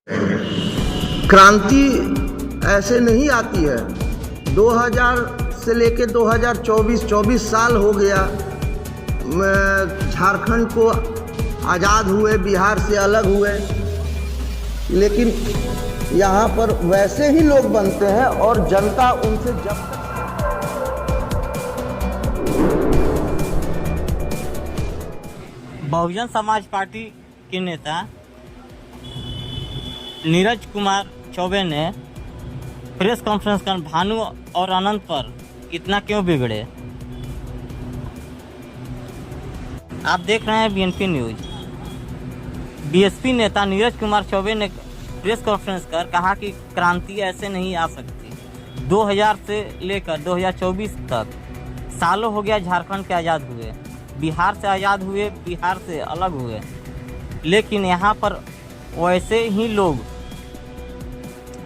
क्रांति ऐसे नहीं आती है। 2000 से लेके 2024 साल हो गया झारखंड को आज़ाद हुए, बिहार से अलग हुए, लेकिन यहाँ पर वैसे ही लोग बनते हैं और जनता उनसे जब तक बहुजन समाज पार्टी के नेता नीरज कुमार चौबे ने प्रेस कॉन्फ्रेंस कर भानु और अनंत पर इतना क्यों बिगड़े। आप देख रहे हैं बीएनपी न्यूज। बीएसपी नेता नीरज कुमार चौबे ने प्रेस कॉन्फ्रेंस कर कहा कि क्रांति ऐसे नहीं आ सकती। 2000 से लेकर 2024 तक सालों हो गया झारखंड के आज़ाद हुए, बिहार से आज़ाद हुए, बिहार से अलग हुए, लेकिन यहाँ पर वैसे ही लोग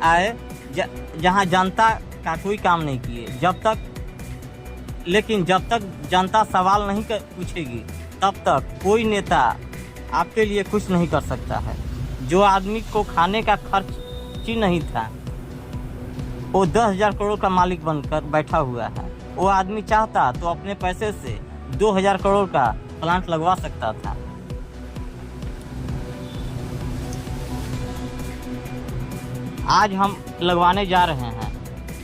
आए जहाँ जनता का कोई काम नहीं किए। जब तक जनता सवाल नहीं पूछेगी तब तक कोई नेता आपके लिए कुछ नहीं कर सकता है। जो आदमी को खाने का खर्च ही नहीं था, वो 10,000 करोड़ का मालिक बनकर बैठा हुआ है। वो आदमी चाहता तो अपने पैसे से 2,000 करोड़ का प्लांट लगवा सकता था। आज हम लगवाने जा रहे हैं।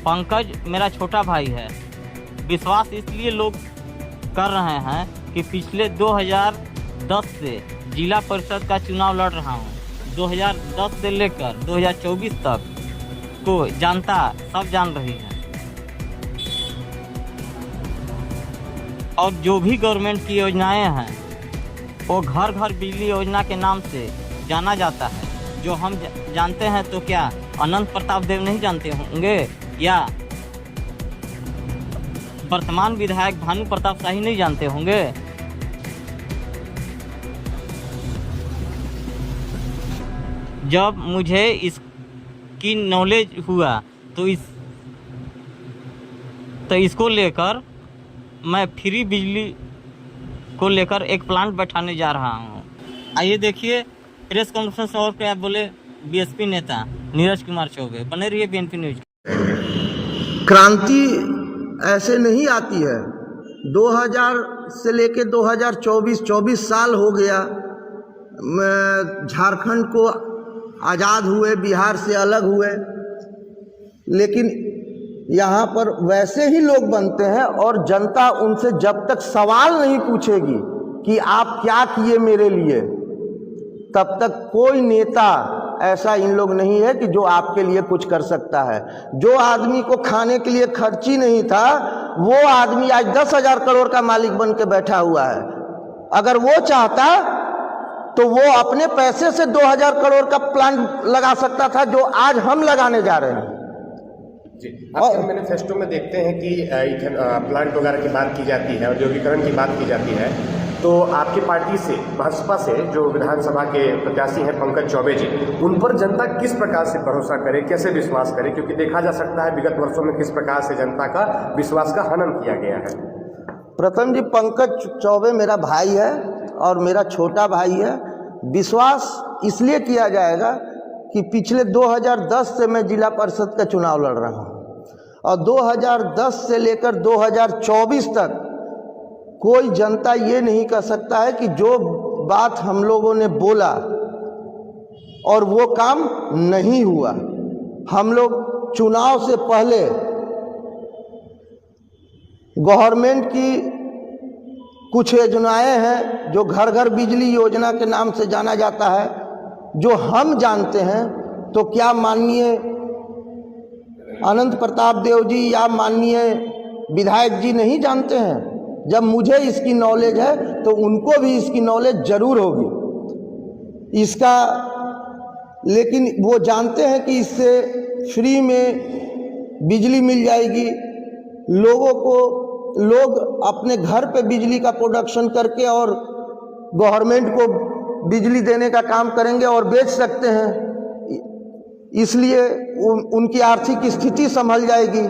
पंकज मेरा छोटा भाई है। विश्वास इसलिए लोग कर रहे हैं कि पिछले 2010 से जिला परिषद का चुनाव लड़ रहा हूं। 2010 से लेकर 2024 तक को जनता सब जान रही है, और जो भी गवर्नमेंट की योजनाएं हैं वो घर घर बिजली योजना के नाम से जाना जाता है। जो हम जानते हैं तो क्या अनंत प्रताप देव नहीं जानते होंगे, या वर्तमान विधायक भानु प्रताप शाही नहीं जानते होंगे। जब मुझे इसकी नॉलेज हुआ तो इसको लेकर मैं फ्री बिजली को लेकर एक प्लांट बैठाने जा रहा हूँ। आइए देखिए प्रेस कॉन्फ्रेंस और क्या बोले बीएसपी नेता नीरज कुमार चौबे। बने रहिए बीएनपी न्यूज। क्रांति ऐसे नहीं आती है। 2000 से लेके 2024 साल हो गया झारखंड को आज़ाद हुए, बिहार से अलग हुए, लेकिन यहाँ पर वैसे ही लोग बनते हैं और जनता उनसे जब तक सवाल नहीं पूछेगी कि आप क्या किए मेरे लिए, तब तक कोई नेता ऐसा इन लोग नहीं है कि जो आपके लिए कुछ कर सकता है। जो आदमी को खाने के लिए खर्च ही नहीं था, वो आदमी आज 10,000 करोड़ का मालिक बन के बैठा हुआ है। अगर वो चाहता तो वो अपने पैसे से 2,000 करोड़ का प्लांट लगा सकता था, जो आज हम लगाने जा रहे हैं। जी, आपके मैनिफेस्टो में देखते हैं कि प्लांट वगैरह की बात की जाती है, औद्योगिकरण की बात की जाती है, तो आपकी पार्टी से, भाजपा से जो विधानसभा के प्रत्याशी हैं पंकज चौबे जी, उन पर जनता किस प्रकार से भरोसा करे, कैसे विश्वास करे? क्योंकि देखा जा सकता है विगत वर्षों में किस प्रकार से जनता का विश्वास का हनन किया गया है। प्रथम जी, पंकज चौबे मेरा भाई है और मेरा छोटा भाई है। विश्वास इसलिए किया जाएगा कि पिछले 2010 से मैं जिला परिषद का चुनाव लड़ रहा हूँ, और 2010 से लेकर 2024 तक कोई जनता ये नहीं कह सकता है कि जो बात हम लोगों ने बोला और वो काम नहीं हुआ। हम लोग चुनाव से पहले गवर्नमेंट की कुछ योजनाएं हैं जो घर घर बिजली योजना के नाम से जाना जाता है, जो हम जानते हैं, तो क्या माननीय अनंत प्रताप देव जी या माननीय विधायक जी नहीं जानते हैं? जब मुझे इसकी नॉलेज है तो उनको भी इसकी नॉलेज जरूर होगी इसका, लेकिन वो जानते हैं कि इससे फ्री में बिजली मिल जाएगी लोगों को। लोग अपने घर पे बिजली का प्रोडक्शन करके और गवर्नमेंट को बिजली देने का काम करेंगे और बेच सकते हैं, इसलिए उनकी आर्थिक स्थिति संभल जाएगी।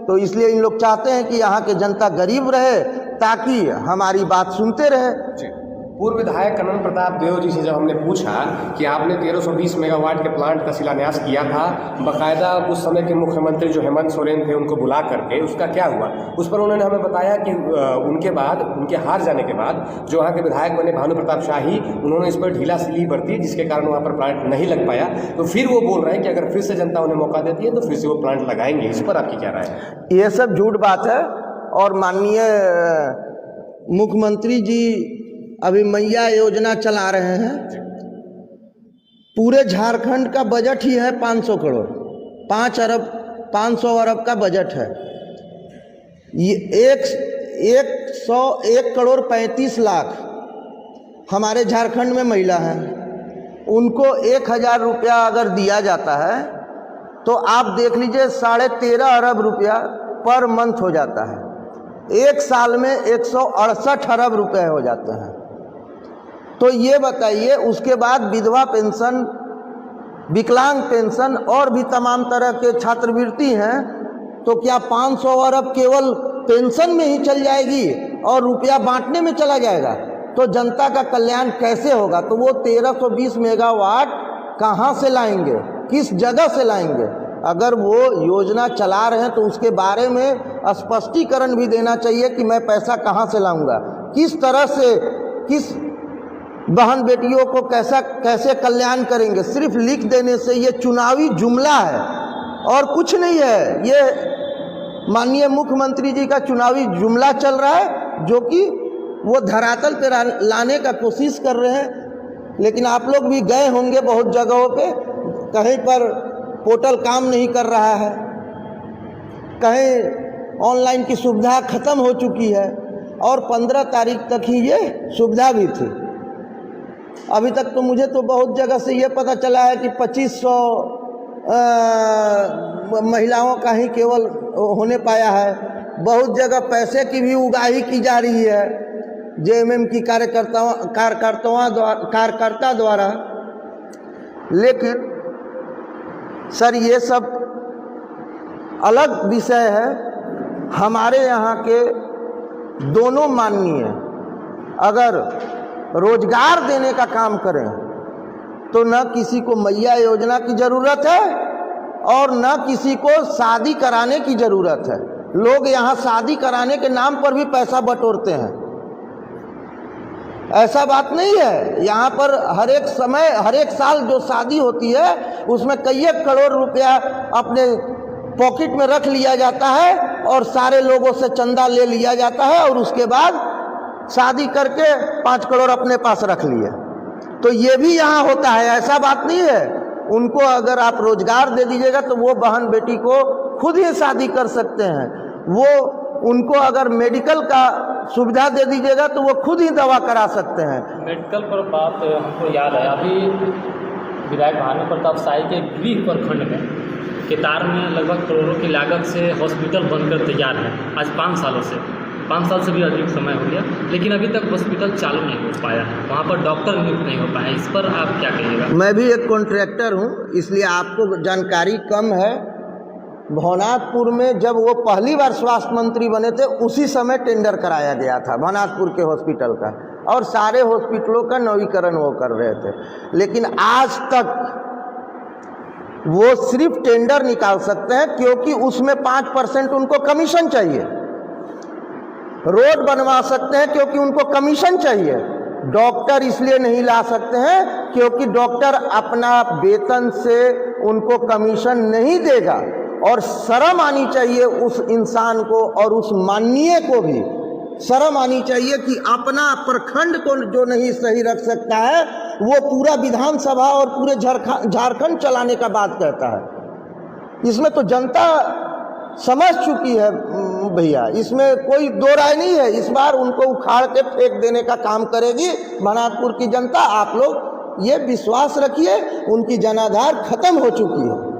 तो इसलिए इन लोग चाहते हैं कि यहाँ के जनता गरीब रहे ताकि हमारी बात सुनते रहे। पूर्व विधायक कनन प्रताप देव जी से जब हमने पूछा कि आपने 1320 मेगावाट के प्लांट का शिलान्यास किया था, बाकायदा उस समय के मुख्यमंत्री जो हेमंत सोरेन थे उनको बुला करके, उसका क्या हुआ? उस पर उन्होंने हमें बताया कि उनके बाद, उनके हार जाने के बाद जो वहाँ के विधायक बने भानु प्रताप शाही, उन्होंने इस पर ढीलासिली बरती, जिसके कारण वहाँ पर प्लांट नहीं लग पाया। तो फिर वो बोल रहे हैं कि अगर फिर से जनता उन्हें मौका देती है तो फिर से वो प्लांट लगाएंगे। इस पर आपकी क्या राय है? ये सब झूठ बात है। और माननीय मुख्यमंत्री जी अभी मैया योजना चला रहे हैं। पूरे झारखंड का बजट ही है 500 करोड़, 500 अरब का बजट है। ये 101 करोड़ 35 लाख हमारे झारखंड में महिला हैं। उनको 1000 रुपया अगर दिया जाता है तो आप देख लीजिए 13.5 अरब रुपया पर मंथ हो जाता है। एक साल में 168 अरब रुपए हो जाते हैं। तो ये बताइए, उसके बाद विधवा पेंशन, विकलांग पेंशन और भी तमाम तरह के छात्रवृत्ति हैं, तो क्या 500 अरब केवल पेंशन में ही चल जाएगी और रुपया बांटने में चला जाएगा? तो जनता का कल्याण कैसे होगा? तो वो 1320 मेगावाट कहाँ से लाएंगे, किस जगह से लाएंगे? अगर वो योजना चला रहे हैं तो उसके बारे में स्पष्टीकरण भी देना चाहिए कि मैं पैसा कहाँ से लाऊंगा, किस तरह से, किस बहन बेटियों को कैसे कल्याण करेंगे। सिर्फ लिख देने से ये चुनावी जुमला है और कुछ नहीं है। ये माननीय मुख्यमंत्री जी का चुनावी जुमला चल रहा है, जो कि वो धरातल पे लाने का कोशिश कर रहे हैं। लेकिन आप लोग भी गए होंगे बहुत जगहों पे, कहीं पर पोर्टल काम नहीं कर रहा है, कहीं ऑनलाइन की सुविधा ख़त्म हो चुकी है और 15 तारीख तक ही ये सुविधा भी थी। अभी तक तो मुझे तो बहुत जगह से ये पता चला है कि 2500 महिलाओं का ही केवल होने पाया है। बहुत जगह पैसे की भी उगाही की जा रही है जेएमएम की कार्यकर्ता द्वारा। लेकिन सर ये सब अलग विषय है। हमारे यहाँ के दोनों माननीय अगर रोजगार देने का काम करें तो न किसी को मैया योजना की ज़रूरत है और न किसी को शादी कराने की ज़रूरत है। लोग यहाँ शादी कराने के नाम पर भी पैसा बटोरते हैं। ऐसा बात नहीं है। यहाँ पर हर एक साल जो शादी होती है उसमें कई करोड़ रुपया अपने पॉकेट में रख लिया जाता है और सारे लोगों से चंदा ले लिया जाता है और उसके बाद शादी करके 5 करोड़ अपने पास रख लिए। तो ये भी यहाँ होता है, ऐसा बात नहीं है। उनको अगर आप रोजगार दे दीजिएगा तो वो बहन बेटी को खुद ही शादी कर सकते हैं। वो उनको अगर मेडिकल का सुविधा दे दीजिएगा तो वो खुद ही दवा करा सकते हैं। मेडिकल पर बात हमको याद है, अभी विधायक भानु प्रताप शाही के गृह प्रखंड में केतार में लगभग करोड़ों की लागत से हॉस्पिटल बनकर तैयार है। आज 5 सालों से, 5 साल से भी अधिक समय हो गया, लेकिन अभी तक हॉस्पिटल चालू नहीं हो पाया है, वहाँ पर डॉक्टर नियुक्त नहीं हो पाया। इस पर आप क्या कहिएगा? मैं भी एक कॉन्ट्रैक्टर हूँ, इसलिए आपको जानकारी कम है। भवनाथपुर में जब वो पहली बार स्वास्थ्य मंत्री बने थे उसी समय टेंडर कराया गया था भवनाथपुर के हॉस्पिटल का, और सारे हॉस्पिटलों का नवीकरण वो कर रहे थे। लेकिन आज तक वो सिर्फ टेंडर निकाल सकते हैं क्योंकि उसमें 5% उनको कमीशन चाहिए। रोड बनवा सकते हैं क्योंकि उनको कमीशन चाहिए। डॉक्टर इसलिए नहीं ला सकते हैं क्योंकि डॉक्टर अपना वेतन से उनको कमीशन नहीं देगा। और शर्म आनी चाहिए उस इंसान को और उस माननीय को भी शर्म आनी चाहिए कि अपना प्रखंड को जो नहीं सही रख सकता है वो पूरा विधानसभा और पूरे झारखंड चलाने का बात कहता है। इसमें तो जनता समझ चुकी है भैया, इसमें कोई दो राय नहीं है। इस बार उनको उखाड़ के फेंक देने का काम करेगी भवनाथपुर की जनता। आप लोग ये विश्वास रखिए, उनकी जनाधार खत्म हो चुकी है।